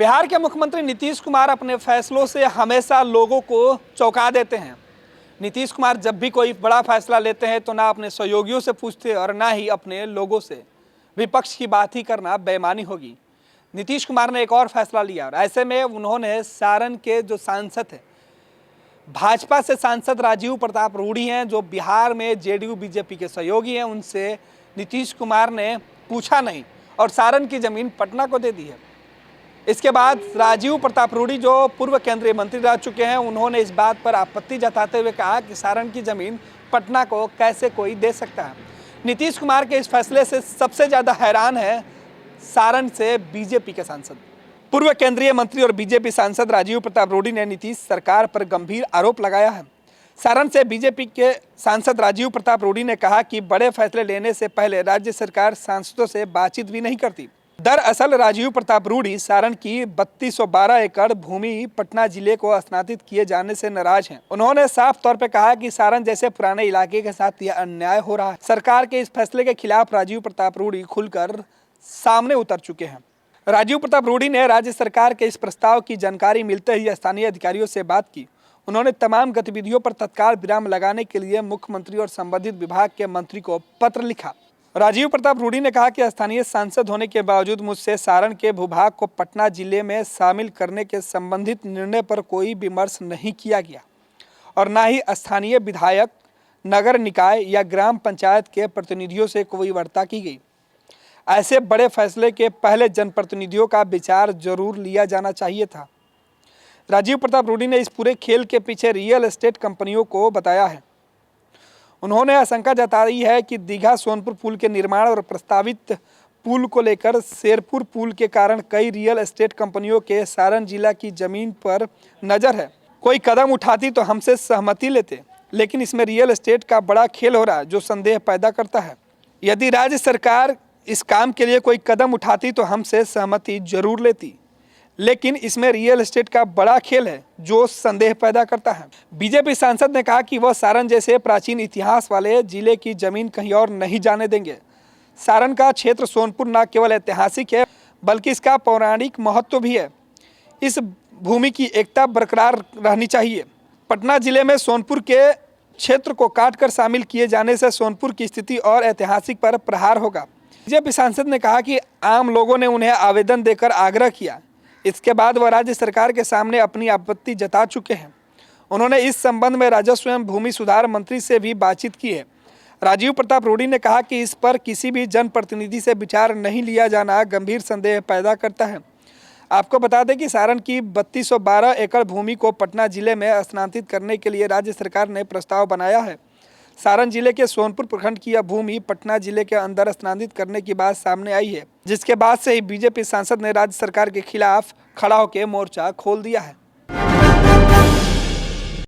बिहार के मुख्यमंत्री नीतीश कुमार अपने फैसलों से हमेशा लोगों को चौंका देते हैं। नीतीश कुमार जब भी कोई बड़ा फैसला लेते हैं तो ना अपने सहयोगियों से पूछते और ना ही अपने लोगों से। विपक्ष की बात ही करना बेईमानी होगी। नीतीश कुमार ने एक और फैसला लिया और ऐसे में उन्होंने सारण के जो सांसद हैं, भाजपा से सांसद राजीव प्रताप रूढ़ी हैं, जो बिहार में जेडीयू बीजेपी के सहयोगी हैं, उनसे नीतीश कुमार ने पूछा नहीं और सारण की जमीन पटना को दे दी है। इसके बाद राजीव प्रताप रूढ़ी, जो पूर्व केंद्रीय मंत्री रह चुके हैं, उन्होंने इस बात पर आपत्ति जताते हुए कहा कि सारण की जमीन पटना को कैसे कोई दे सकता है। नीतीश कुमार के इस फैसले से सबसे ज़्यादा हैरान है सारण से बीजेपी के सांसद। पूर्व केंद्रीय मंत्री और बीजेपी सांसद राजीव प्रताप रूढ़ी ने नीतीश सरकार पर गंभीर आरोप लगाया है। सारण से बीजेपी के सांसद राजीव प्रताप रूढ़ी ने कहा कि बड़े फैसले लेने से पहले राज्य सरकार सांसदों से बातचीत भी नहीं करती। दरअसल राजीव प्रताप रूढ़ी सारण की 3212 एकड़ भूमि पटना जिले को स्थानांतरित किए जाने से नाराज हैं। उन्होंने साफ तौर पर कहा कि सारण जैसे पुराने इलाके के साथ यह अन्याय हो रहा है। सरकार के इस फैसले के खिलाफ राजीव प्रताप रूढ़ी खुलकर सामने उतर चुके हैं। राजीव प्रताप रूढ़ी ने राज्य सरकार के इस प्रस्ताव की जानकारी मिलते ही स्थानीय अधिकारियों से बात की। उन्होंने तमाम गतिविधियों पर तत्काल विराम लगाने के लिए मुख्यमंत्री और संबंधित विभाग के मंत्री को पत्र लिखा। राजीव प्रताप रूढ़ी ने कहा कि स्थानीय सांसद होने के बावजूद मुझसे सारण के भूभाग को पटना जिले में शामिल करने के संबंधित निर्णय पर कोई विमर्श नहीं किया गया और न ही स्थानीय विधायक, नगर निकाय या ग्राम पंचायत के प्रतिनिधियों से कोई वार्ता की गई। ऐसे बड़े फैसले के पहले जनप्रतिनिधियों का विचार जरूर लिया जाना चाहिए था। राजीव प्रताप रूढ़ी ने इस पूरे खेल के पीछे रियल एस्टेट कंपनियों को बताया है। उन्होंने आशंका जताई है कि दीघा सोनपुर पुल के निर्माण और प्रस्तावित पुल को लेकर शेरपुर पुल के कारण कई रियल एस्टेट कंपनियों के सारण जिला की जमीन पर नजर है। कोई कदम उठाती तो हमसे सहमति लेते, लेकिन इसमें रियल एस्टेट का बड़ा खेल हो रहा है जो संदेह पैदा करता है। यदि राज्य सरकार इस काम के लिए कोई कदम उठाती तो हमसे सहमति जरूर लेती, लेकिन इसमें रियल एस्टेट का बड़ा खेल है जो संदेह पैदा करता है। बीजेपी सांसद ने कहा कि वह सारण जैसे प्राचीन इतिहास वाले जिले की जमीन कहीं और नहीं जाने देंगे। सारण का क्षेत्र सोनपुर न केवल ऐतिहासिक है बल्कि इसका पौराणिक महत्व भी है। इस भूमि की एकता बरकरार रहनी चाहिए। पटना जिले में सोनपुर के क्षेत्र को काटकर शामिल किए जाने से सोनपुर की स्थिति और ऐतिहासिक पर प्रहार होगा। बीजेपी सांसद ने कहा कि आम लोगों ने उन्हें आवेदन देकर आग्रह किया। इसके बाद वह राज्य सरकार के सामने अपनी आपत्ति जता चुके हैं। उन्होंने इस संबंध में राजस्व एवं भूमि सुधार मंत्री से भी बातचीत की है। राजीव प्रताप रूढ़ी ने कहा कि इस पर किसी भी जनप्रतिनिधि से विचार नहीं लिया जाना गंभीर संदेह पैदा करता है। आपको बता दें कि सारण की 3212 एकड़ भूमि को पटना जिले में स्थानांतरित करने के लिए राज्य सरकार ने प्रस्ताव बनाया है। सारण जिले के सोनपुर प्रखंड की यह भूमि पटना जिले के अंदर स्थानांतरित करने की बात सामने आई है, जिसके बाद से ही बीजेपी सांसद ने राज्य सरकार के खिलाफ खड़ा होकर मोर्चा खोल दिया है।